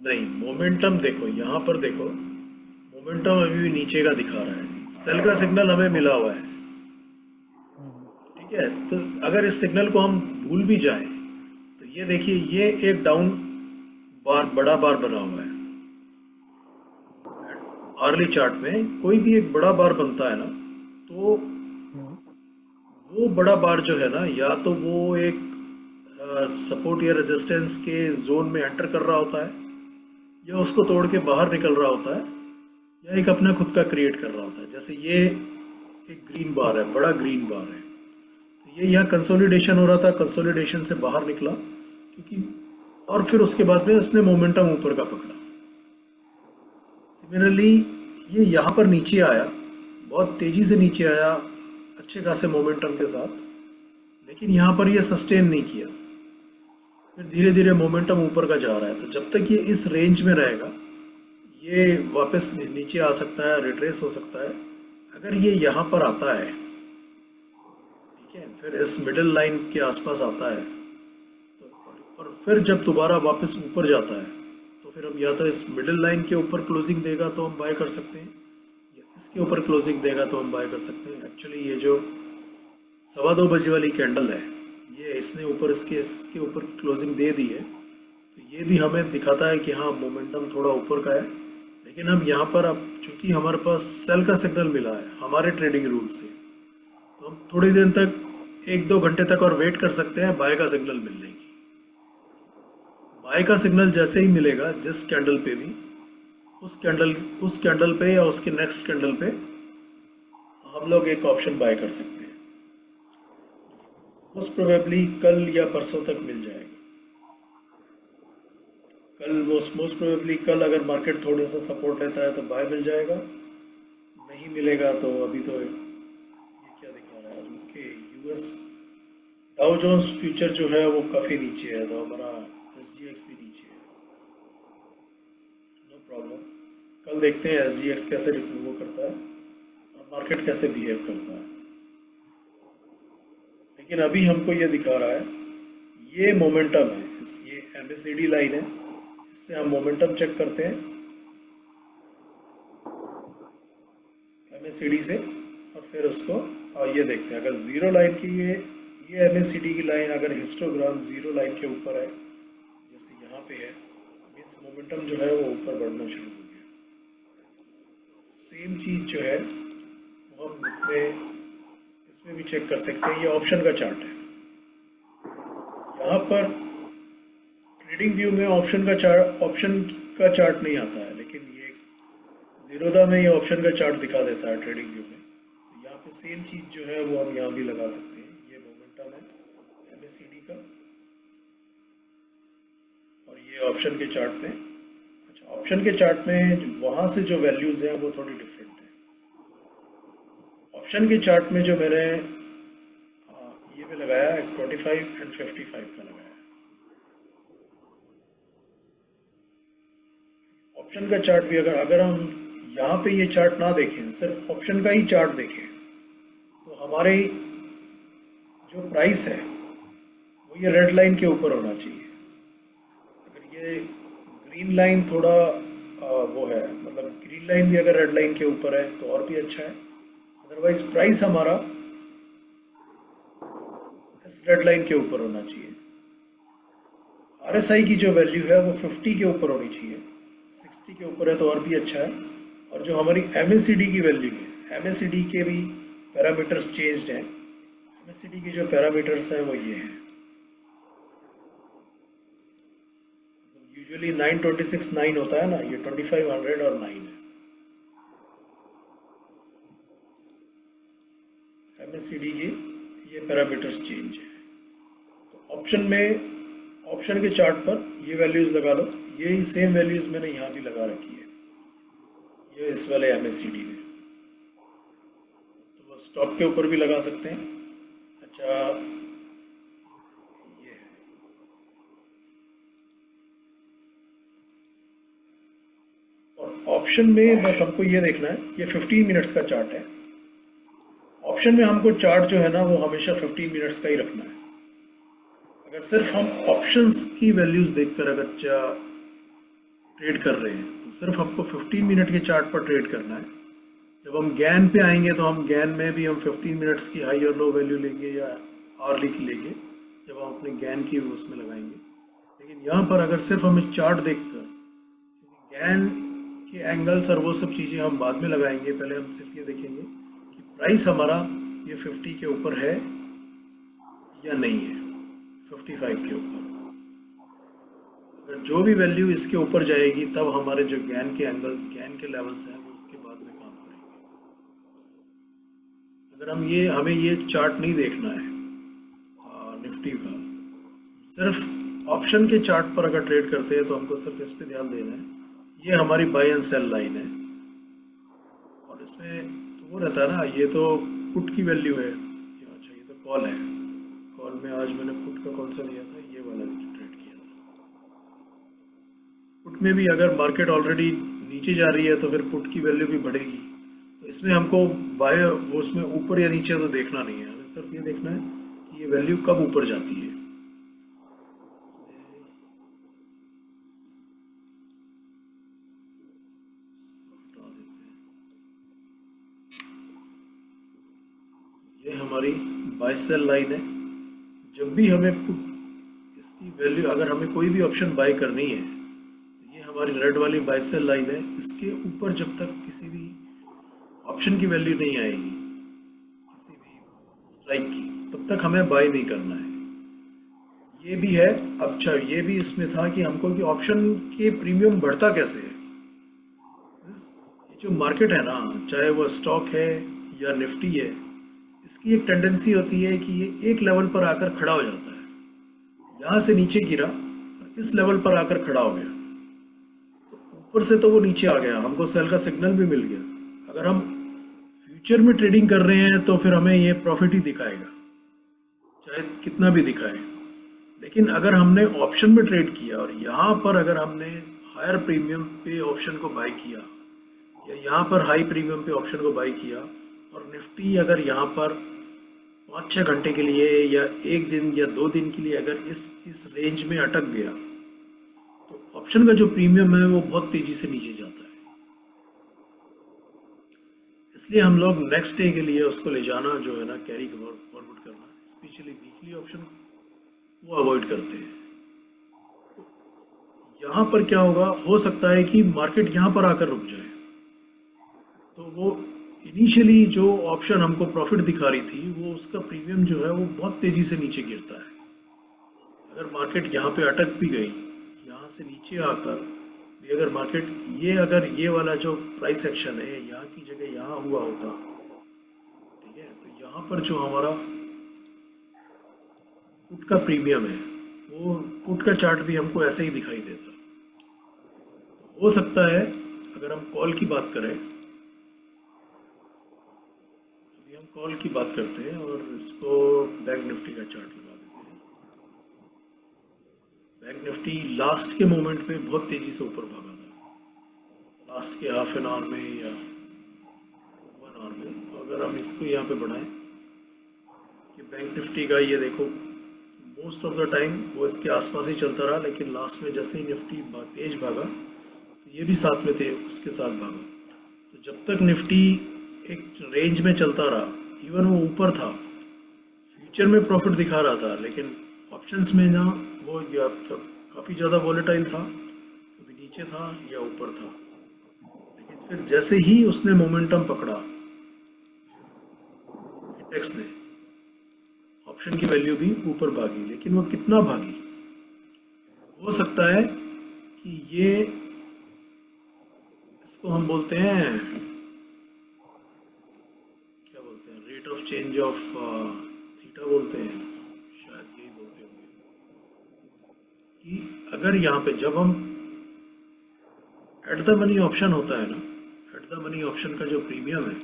नहीं, मोमेंटम देखो, यहाँ पर देखो, मोमेंटम अभी भी नीचे का दिखा रहा है। सेल का सिग्नल हमें मिला हुआ है, ठीक है। तो अगर इस सिग्नल को हम भूल भी जाएं तो ये देखिए, ये एक डाउन बार, बड़ा बार बना हुआ है। अर्ली चार्ट में कोई भी एक बड़ा बार बनता है ना, तो वो बड़ा बार जो है ना, या तो वो एक सपोर्ट या रेजिस्टेंस के जोन में एंटर कर रहा होता है, या उसको तोड़ के बाहर निकल रहा होता है, या एक अपना खुद का क्रिएट कर रहा होता है। जैसे ये एक ग्रीन बार है, बड़ा ग्रीन बार है, तो ये यहाँ कंसोलिडेशन हो रहा था, कंसोलिडेशन से बाहर निकला क्योंकि, और फिर उसके बाद में इसने मोमेंटम ऊपर का पकड़ा। सिमिलरली ये यहाँ पर नीचे आया, बहुत तेजी से नीचे आया अच्छे खासे मोमेंटम के साथ, लेकिन यहाँ पर ये सस्टेन नहीं किया, फिर धीरे धीरे मोमेंटम ऊपर का जा रहा है। तो जब तक ये इस रेंज में रहेगा, ये वापस नीचे आ सकता है, रिट्रेस हो सकता है। अगर ये यहाँ पर आता है, ठीक है, फिर इस मिडिल लाइन के आसपास आता है, तो और फिर जब दोबारा वापस ऊपर जाता है, तो फिर हम या तो इस मिडिल लाइन के ऊपर क्लोजिंग देगा तो हम बाय कर सकते हैं, या इसके ऊपर क्लोजिंग देगा तो हम बाय कर सकते हैं। एक्चुअली ये जो 2:15 बजे वाली कैंडल है, ये इसने ऊपर इसके ऊपर क्लोजिंग दे दी है, तो ये भी हमें दिखाता है कि हाँ मोमेंटम थोड़ा ऊपर का है। लेकिन हम यहाँ पर अब चूंकि हमारे पास सेल का सिग्नल मिला है हमारे ट्रेडिंग रूल से, तो हम थोड़ी देर तक 1-2 घंटे तक और वेट कर सकते हैं बाय का सिग्नल मिलने की। बाय का सिग्नल जैसे ही मिलेगा जिस कैंडल पे भी, उस कैंडल पे या उसके नेक्स्ट कैंडल पे हम लोग एक ऑप्शन बाय कर सकते हैं। मोस्ट प्रोबेबली कल या परसों तक मिल जाएगा। कल मोस्ट प्रोबेबली कल अगर मार्केट थोड़ा सा सपोर्ट लेता है तो बाय मिल जाएगा, नहीं मिलेगा तो अभी तो ये क्या दिखा रहा है okay US Dow Jones future जो है वो काफ़ी नीचे है, तो हमारा SGX भी नीचे है। नो प्रॉब्लम, कल देखते हैं SGX कैसे वो करता है और मार्केट कैसे बिहेव करता है। लेकिन अभी हमको ये दिखा रहा है ये मोमेंटम है, ये MACD लाइन है, इससे हम मोमेंटम चेक करते हैं MACD से और फिर उसको ये देखते हैं। अगर जीरो लाइन की ये MACD की लाइन अगर हिस्टोग्राम जीरो लाइन के ऊपर है जैसे यहाँ पे है, मीन्स मोमेंटम जो है वो ऊपर बढ़ना शुरू हो गया। सेम चीज जो है वो हम इसमें भी चेक कर सकते हैं। ये ऑप्शन का चार्ट है, यहाँ पर ट्रेडिंग व्यू में ऑप्शन का चार्ट नहीं आता है, लेकिन ये जीरोधा में ये ऑप्शन का चार्ट दिखा देता है ट्रेडिंग व्यू में। तो यहाँ पे सेम चीज जो है वो हम यहाँ भी लगा सकते हैं। ये मोमेंटम है MACD का और ये ऑप्शन के चार्ट में। अच्छा, ऑप्शन के चार्ट में वहां से जो वैल्यूज हैं वो थोड़ी डिफरेंट है। ऑप्शन के चार्ट में जो मैंने ये पे लगाया है 25 and 55 का लगाया है। ऑप्शन का चार्ट भी अगर हम यहाँ पे ये चार्ट ना देखें, सिर्फ ऑप्शन का ही चार्ट देखें, तो हमारे जो प्राइस है वो ये रेड लाइन के ऊपर होना चाहिए। अगर ये ग्रीन लाइन थोड़ा वो है, मतलब ग्रीन लाइन भी अगर रेड लाइन के ऊपर है तो और भी अच्छा है। अदरवाइज प्राइस हमारा इस रेड लाइन के ऊपर होना चाहिए। RSI की जो वैल्यू है वो 50 के ऊपर होनी चाहिए, 60 के ऊपर है तो और भी अच्छा है। और जो हमारी MACD की वैल्यू है, MACD के भी पैरामीटर्स चेंज्ड हैं। MACD के जो पैरामीटर्स हैं वो ये हैं, यूजुअली 926 9 होता है ना, ये 2500 और 9 है। MACD के ये पैरामीटर्स चेंज है। तो ऑप्शन के चार्ट पर ये वैल्यूज लगा लो, यही सेम वैल्यूज मैंने यहाँ भी लगा रखी है, ये इस वाले MACD में। तो स्टॉक के ऊपर भी लगा सकते हैं। अच्छा, ये है और ऑप्शन में बस हमको ये देखना है, ये 15 मिनट्स का चार्ट है। ऑप्शन में हमको चार्ट जो है ना वो हमेशा 15 मिनट्स का ही रखना है। अगर सिर्फ हम ऑप्शंस की वैल्यूज देखकर अगर ट्रेड कर रहे हैं तो सिर्फ हमको 15 मिनट के चार्ट पर ट्रेड करना है। जब हम गैन पे आएंगे तो हम गैन में भी हम 15 मिनट्स की हाई और लो वैल्यू लेंगे या आवरली की लेंगे जब हम अपने गैन की उसमें लगाएंगे। लेकिन यहाँ पर अगर सिर्फ हमें चार्ट देखकर, गैन के एंगल्स और वो सब चीज़ें हम बाद में लगाएंगे, पहले हम सिर्फ ये देखेंगे कि प्राइस हमारा ये 50 के ऊपर है या नहीं है, 55 के ऊपर। अगर जो भी वैल्यू इसके ऊपर जाएगी तब हमारे जो गैन के लेवल्स हैं वो उसके बाद में काम करेंगे। अगर हमें ये चार्ट नहीं देखना है निफ्टी का, सिर्फ ऑप्शन के चार्ट पर अगर ट्रेड करते हैं तो हमको सिर्फ इस पे ध्यान देना है। ये हमारी बाय एंड सेल लाइन है और इसमें तो वो रहता है ना, ये तो पुट की वैल्यू है, अच्छा ये तो कॉल है। कॉल में आज मैंने पुट का कौन सा दिया था, ये वाला ट्रेड किया था। पुट में भी अगर मार्केट ऑलरेडी नीचे जा रही है तो फिर पुट की वैल्यू भी बढ़ेगी। तो इसमें हमको बाय उसमें ऊपर या नीचे तो देखना नहीं है, हमें सिर्फ ये देखना है कि ये वैल्यू कब ऊपर जाती है। ये हमारी बाय सेल लाइन है। जब भी हमें इसकी वैल्यू, अगर हमें कोई भी ऑप्शन बाय करनी है, तो ये हमारी रेड वाली बाय सेल लाइन है। इसके ऊपर जब तक किसी भी ऑप्शन की वैल्यू नहीं आएगी किसी भी स्ट्राइक की, तब तक हमें बाय नहीं करना है। ये भी है। अच्छा, ये भी इसमें था कि हमको कि ऑप्शन के प्रीमियम बढ़ता कैसे है। ये जो मार्केट है ना, चाहे वो स्टॉक है या निफ्टी है, इसकी एक टेंडेंसी होती है कि ये एक लेवल पर आकर खड़ा हो जाता है। यहाँ से नीचे गिरा और इस लेवल पर आकर खड़ा हो गया, तो ऊपर से तो वो नीचे आ गया, हमको सेल का सिग्नल भी मिल गया। अगर हम फ्यूचर में ट्रेडिंग कर रहे हैं तो फिर हमें ये प्रॉफिट ही दिखाएगा, चाहे कितना भी दिखाए। लेकिन अगर हमने ऑप्शन में ट्रेड किया और यहाँ पर अगर हमने हायर प्रीमियम पे ऑप्शन को बाय किया, या यहाँ पर हाई प्रीमियम पे ऑप्शन को बाय किया, और निफ्टी अगर यहाँ पर 5-6 घंटे के लिए या 1 दिन या 2 दिन के लिए अगर इस रेंज में अटक गया, तो ऑप्शन का जो प्रीमियम है वो बहुत तेजी से नीचे जाता है। इसलिए हम लोग नेक्स्ट डे के लिए उसको ले जाना जो है ना, कैरी फॉरवर्ड करना, स्पेशली वीकली ऑप्शन वो अवॉइड करते हैं। यहाँ पर क्या होगा, हो सकता है कि मार्केट यहाँ पर आकर रुक जाए, तो वो इनिशियली जो ऑप्शन हमको प्रॉफिट दिखा रही थी, वो उसका प्रीमियम जो है वो बहुत तेजी से नीचे गिरता है। अगर मार्केट यहाँ पे अटक भी गई, यहाँ से नीचे आकर भी अगर मार्केट ये वाला जो प्राइस एक्शन है यहाँ की जगह यहाँ हुआ होता, ठीक है, तो यहाँ पर जो हमारा पुट का प्रीमियम है, वो पुट का चार्ट भी हमको ऐसे ही दिखाई देता। हो सकता है अगर हम कॉल की बात करें, अभी हम कॉल की बात करते हैं और इसको बैंक निफ्टी का चार्ट लगा देते हैं। बैंक निफ्टी लास्ट के मोमेंट पे बहुत तेजी से ऊपर भागा था, लास्ट के हाफ एन आवर में या 1 आवर में। तो अगर हम इसको यहाँ पे बढ़ाएं कि बैंक निफ्टी का ये देखो, मोस्ट ऑफ द टाइम वो इसके आसपास ही चलता रहा, लेकिन लास्ट में जैसे ही निफ्टी तेज भागा तो ये भी साथ में थे, उसके साथ भागा। तो जब तक निफ्टी एक रेंज में चलता रहा, इवन वो ऊपर था, फ्यूचर में प्रॉफिट दिखा रहा था, लेकिन ऑप्शंस में ना वो काफ़ी ज़्यादा वॉलेटाइल था, कभी नीचे था या ऊपर था। लेकिन फिर जैसे ही उसने मोमेंटम पकड़ा इंडेक्स ने, ऑप्शन की वैल्यू भी ऊपर भागी। लेकिन वो कितना भागी, हो सकता है कि ये, इसको हम बोलते हैं, क्या बोलते हैं, rate of change of theta बोलते हैं, शायद यही बोलते होंगे, कि अगर यहाँ पे जब हम एट द मनी ऑप्शन होता है ना, एट द मनी ऑप्शन का जो प्रीमियम है,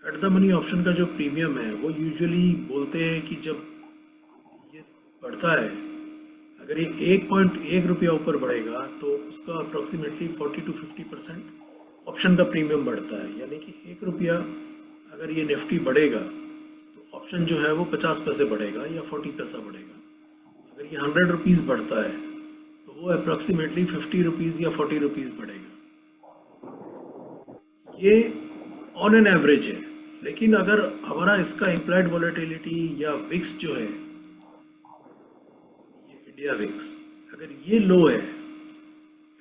एट द मनी ऑप्शन का जो प्रीमियम है, वो यूजुअली बोलते हैं कि जब ये बढ़ता है, अगर ये 1.1 रुपया ऊपर बढ़ेगा तो उसका अप्रोक्सीमेटली 40 to 50% ऑप्शन का प्रीमियम बढ़ता है। यानी कि 1 रुपया अगर ये निफ्टी बढ़ेगा तो ऑप्शन जो है वो 50 पैसे बढ़ेगा या 40 पैसा बढ़ेगा। अगर ये 100 रुपीज़ बढ़ता है तो वो अप्रोक्सीमेटली 50 रुपीज़ या 40 रुपीज़ बढ़ेगा। ये ऑन एन एवरेज है। लेकिन अगर हमारा इसका इम्प्लाइड वॉलेटिलिटी या विक्स जो है, ये इंडिया विक्स, अगर ये लो है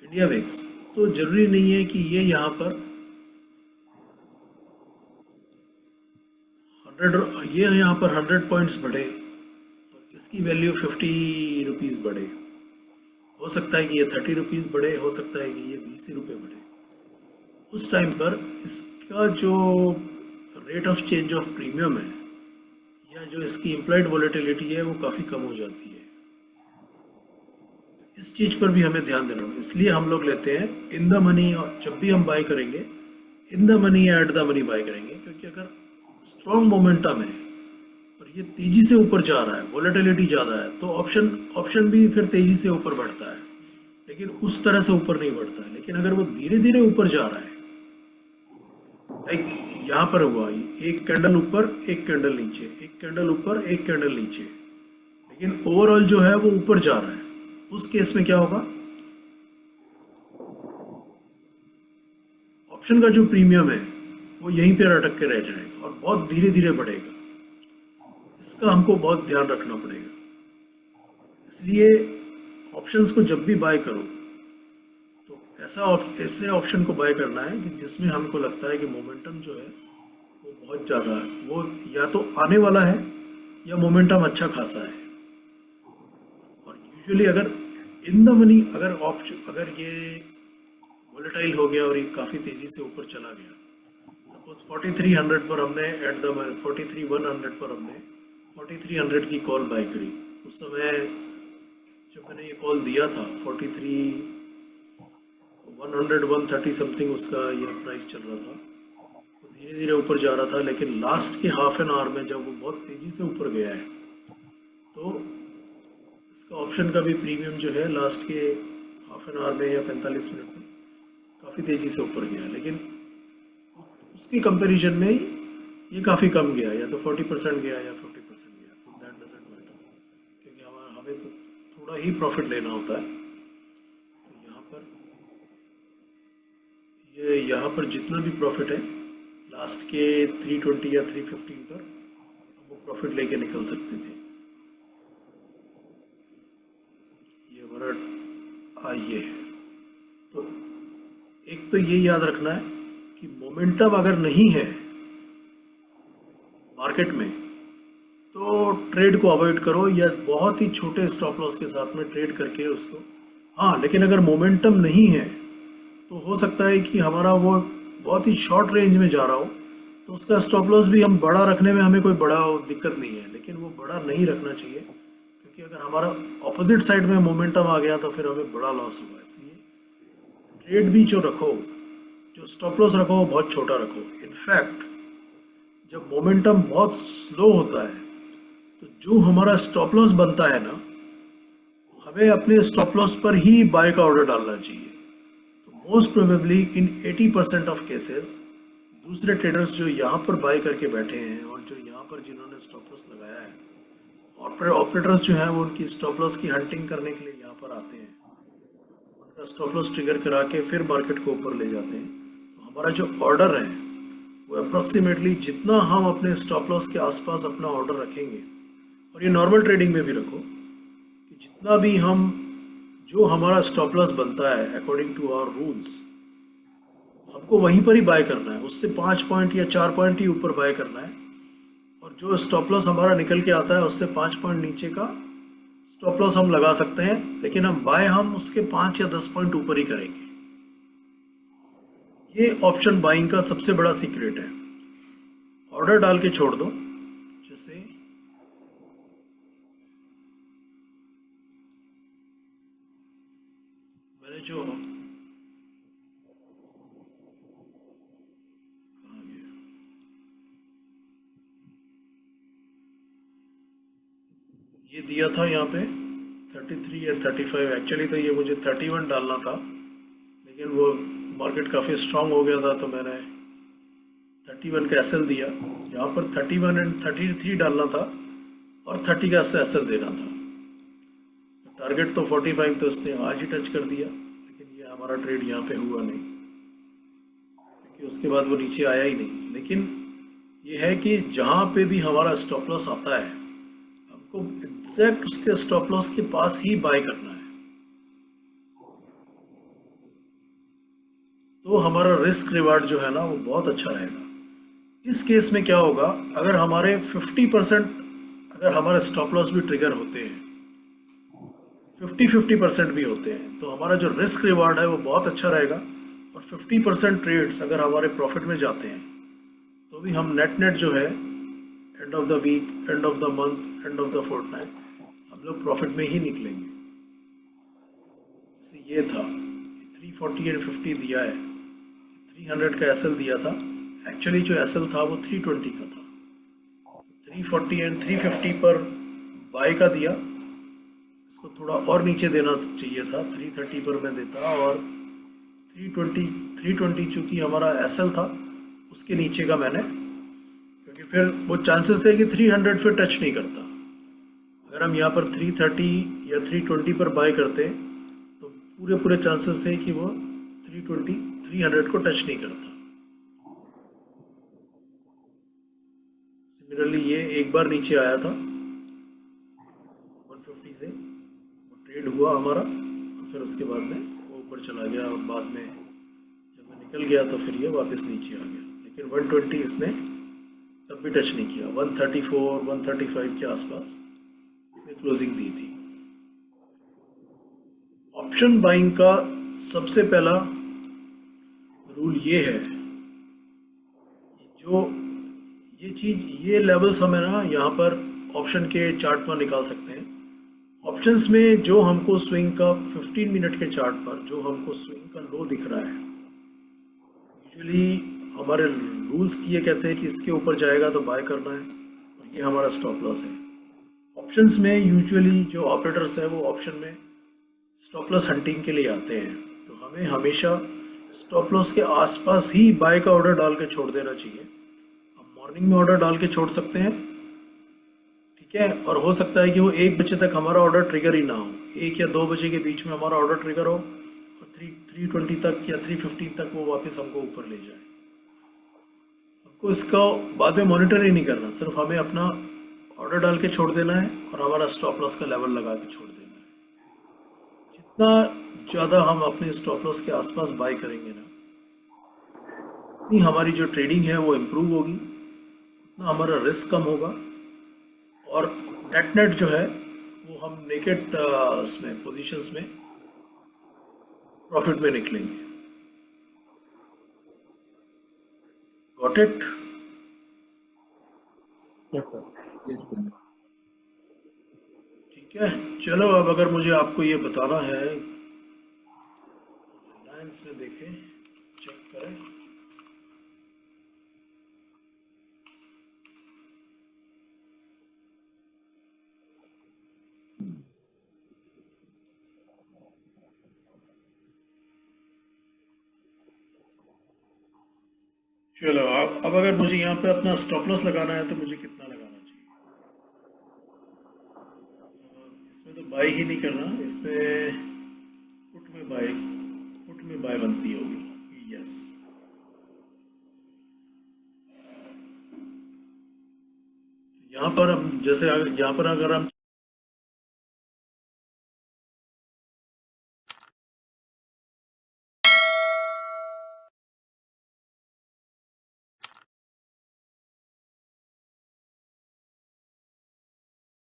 इंडिया विक्स, तो जरूरी नहीं है कि ये यहाँ पर 100 पॉइंट्स बढ़े और इसकी वैल्यू 50 रुपीज़ बढ़े। हो सकता है कि ये 30 रुपीज़ बढ़े, हो सकता है कि ये 20 रुपये बढ़े। उस टाइम पर इसका जो rate of change of premium है या जो इसकी इम्प्लाइड वॉलेटिलिटी है वो काफ़ी कम हो जाती है। इस चीज़ पर भी हमें ध्यान देना होगा। इसलिए हम लोग लेते हैं इन द मनी, और जब भी हम बाय करेंगे इन द मनी या एट द मनी बाय करेंगे, क्योंकि अगर स्ट्रॉन्ग मोमेंटम है और ये तेज़ी से ऊपर जा रहा है, वॉलेटिलिटी ज़्यादा है, तो ऑप्शन भी फिर तेज़ी से ऊपर बढ़ता है, लेकिन उस तरह से ऊपर नहीं बढ़ता है। लेकिन अगर वो धीरे धीरे ऊपर जा रहा है, लाइक यहाँ पर हुआ, एक कैंडल ऊपर एक कैंडल नीचे, एक कैंडल ऊपर एक कैंडल नीचे, लेकिन ओवरऑल जो है वो ऊपर जा रहा है, उस केस में क्या होगा, ऑप्शन का जो प्रीमियम है वो यहीं पर अटक के रह जाएगा और बहुत धीरे धीरे बढ़ेगा। इसका हमको बहुत ध्यान रखना पड़ेगा। इसलिए ऑप्शंस को जब भी बाय करो तो ऐसे ऑप्शन को बाय करना है कि जिसमें हमको लगता है कि मोमेंटम जो है वो बहुत ज़्यादा है, वो या तो आने वाला है या मोमेंटम अच्छा खासा है। और यूजुअली अगर इन द मनी अगर ये वोलेटाइल हो गया और ये काफ़ी तेज़ी से ऊपर चला गया, सपोज 4300 पर हमने 43,100 पर हमने 4300 की कॉल बाय करी। उस समय जब मैंने ये कॉल दिया था 43,100 130 समथिंग उसका ये प्राइस चल रहा था, तो धीरे धीरे ऊपर जा रहा था। लेकिन लास्ट के हाफ एन आवर में जब वो बहुत तेज़ी से ऊपर गया है तो इसका ऑप्शन का भी प्रीमियम जो है लास्ट के हाफ एन आवर में या 45 मिनट में काफ़ी तेज़ी से ऊपर गया। लेकिन उसके कंपैरिजन में ये काफ़ी कम गया, या तो 40% गया या 50% गया, तो दैट डजंट मैटर, क्योंकि हमें तो थोड़ा ही प्रॉफिट लेना होता है। तो यहाँ पर जितना भी प्रॉफिट है लास्ट के 320 या 315 पर वो प्रॉफिट लेके निकल सकते थे। ये हमारा ये है। तो एक तो ये याद रखना है कि मोमेंटम अगर नहीं है मार्केट में तो ट्रेड को अवॉइड करो, या बहुत ही छोटे स्टॉप लॉस के साथ में ट्रेड करके उसको। हाँ, लेकिन अगर मोमेंटम नहीं है तो हो सकता है कि हमारा वो बहुत ही शॉर्ट रेंज में जा रहा हो, तो उसका स्टॉप लॉस भी हम बड़ा रखने में हमें कोई बड़ा दिक्कत नहीं है, लेकिन वो बड़ा नहीं रखना चाहिए, क्योंकि अगर हमारा ऑपोजिट साइड में मोमेंटम आ गया तो फिर हमें बड़ा लॉस होगा। इसलिए ट्रेड भी जो रखो, जो स्टॉप लॉस रखो वो बहुत छोटा रखो। इनफैक्ट जब मोमेंटम बहुत स्लो होता है तो जो हमारा स्टॉप लॉस बनता है ना, हमें अपने स्टॉप लॉस पर ही बाय का ऑर्डर डालना चाहिए। तो most probably in 80% of cases दूसरे ट्रेडर्स जो यहाँ पर बाय करके बैठे हैं और जो यहाँ पर जिन्होंने स्टॉप लॉस लगाया है, ऑपरेटर्स जो हैं वो उनकी स्टॉप लॉस की हंटिंग करने के लिए यहाँ पर आते हैं, उनका स्टॉप लॉस ट्रिगर करा के फिर मार्केट को ऊपर ले जाते हैं। तो हमारा जो ऑर्डर है वो अप्रॉक्सीमेटली जितना हम अपने स्टॉप लॉस के आसपास अपना ऑर्डर रखेंगे, और ये नॉर्मल ट्रेडिंग में भी रखो कि जितना भी जो हमारा स्टॉप लॉस बनता है अकॉर्डिंग टू आवर रूल्स, हमको वहीं पर ही बाय करना है, उससे 5 पॉइंट या 4 पॉइंट ही ऊपर बाय करना है। और जो स्टॉप लॉस हमारा निकल के आता है उससे 5 पॉइंट नीचे का स्टॉप लॉस हम लगा सकते हैं, लेकिन हम उसके 5 या 10 पॉइंट ऊपर ही करेंगे। ये ऑप्शन बाइंग का सबसे बड़ा सीक्रेट है। ऑर्डर डाल के छोड़ दो, जैसे मैंने जो ये दिया था यहाँ पे 33 या 35, एक्चुअली तो ये मुझे 31 डालना था, लेकिन वो मार्केट काफ़ी स्ट्रांग हो गया था तो मैंने 31 का एसएल दिया। यहाँ पर 31 एंड 33 डालना था और 30 का एसएल देना था। टारगेट तो 45 तो उसने आज ही टच कर दिया, लेकिन ये हमारा ट्रेड यहाँ पे हुआ नहीं, क्योंकि उसके बाद वो नीचे आया ही नहीं। लेकिन ये है कि जहाँ पे भी हमारा स्टॉप लॉस आता है हमको एग्जैक्ट उसके स्टॉप लॉस के पास ही बाय करना है, तो हमारा रिस्क रिवार्ड जो है ना वो बहुत अच्छा रहेगा। इस केस में क्या होगा, अगर हमारे 50% अगर हमारे स्टॉप लॉस भी ट्रिगर होते हैं, 50% भी होते हैं, तो हमारा जो रिस्क रिवार्ड है वो बहुत अच्छा रहेगा। और 50% ट्रेड्स अगर हमारे प्रॉफिट में जाते हैं तो भी हम नेट जो है end of the week, end of the month, end of the fortnight हम लोग प्रॉफिट में ही निकलेंगे। जैसे ये था 340 एंड 50 दिया है, 300 का एसएल दिया था, एक्चुअली जो एसएल था वो 320 का था। 340 एंड 350 पर बाय का दिया, इसको थोड़ा और नीचे देना चाहिए था, 330 पर मैं देता, और 320 चूँकि हमारा एसएल था उसके नीचे का मैंने, क्योंकि फिर वो चांसेस थे कि 300 फिर टच नहीं करता। अगर हम यहाँ पर 330 या 320 पर बाय करते तो पूरे चांसेस थे कि वो 300 को टच नहीं करता। सिमिलरली ये एक बार नीचे आया था 150 से, वो ट्रेड हुआ हमारा और फिर उसके बाद में वो ऊपर चला गया और बाद में जब मैं निकल गया तो फिर ये वापस नीचे आ गया, लेकिन 120 इसने तब भी टच नहीं किया। 134 135 के आसपास इसने क्लोजिंग दी थी। ऑप्शन बाइंग का सबसे पहला रूल ये है कि जो ये चीज़, ये लेवल्स हमें ना यहाँ पर ऑप्शन के चार्ट पर निकाल सकते हैं। ऑप्शंस में जो हमको स्विंग का 15 मिनट के चार्ट पर जो हमको स्विंग का लो दिख रहा है, यूजुअली हमारे रूल्स ये कहते हैं कि इसके ऊपर जाएगा तो बाय करना है और ये हमारा स्टॉप लॉस है। ऑप्शंस में यूजुअली जो ऑपरेटर्स हैं वो ऑप्शन में स्टॉप लॉस हंटिंग के लिए आते हैं, तो हमें हमेशा स्टॉप लॉस के आसपास ही बाय का ऑर्डर डाल के छोड़ देना चाहिए। हम मॉर्निंग में ऑर्डर डाल के छोड़ सकते हैं, ठीक है, और हो सकता है कि वो 1 बजे तक हमारा ऑर्डर ट्रिगर ही ना हो, 1 या 2 बजे के बीच में हमारा ऑर्डर ट्रिगर हो और 320 तक या 315 तक वो वापस हमको ऊपर ले जाए। हमको इसका बाद में मॉनिटर ही नहीं करना, सिर्फ हमें अपना ऑर्डर डाल के छोड़ देना है और हमारा स्टॉप लॉस का लेवल लगा के छोड़ देना है। जितना ज़्यादा हम अपने स्टॉप लॉस के आसपास बाय करेंगे ना, उतनी हमारी जो ट्रेडिंग है वो इम्प्रूव होगी, उतना हमारा रिस्क कम होगा और नेट जो है वो हम नेकेड उसमें पोजीशंस में प्रॉफिट में निकलेंगे। Got it? Yes sir. Yes, sir. ठीक है, चलो अब अगर मुझे आपको ये बताना है, लाइंस में देखें, चेक करें। चलो अब अगर मुझे यहाँ पे अपना स्टॉप लॉस लगाना है तो मुझे कितना लगाना चाहिए? इसमें तो बाय ही नहीं करना, इसमें पुट में बाय बनती होगी। यस, यहाँ पर हम जैसे अगर यहाँ पर अगर हम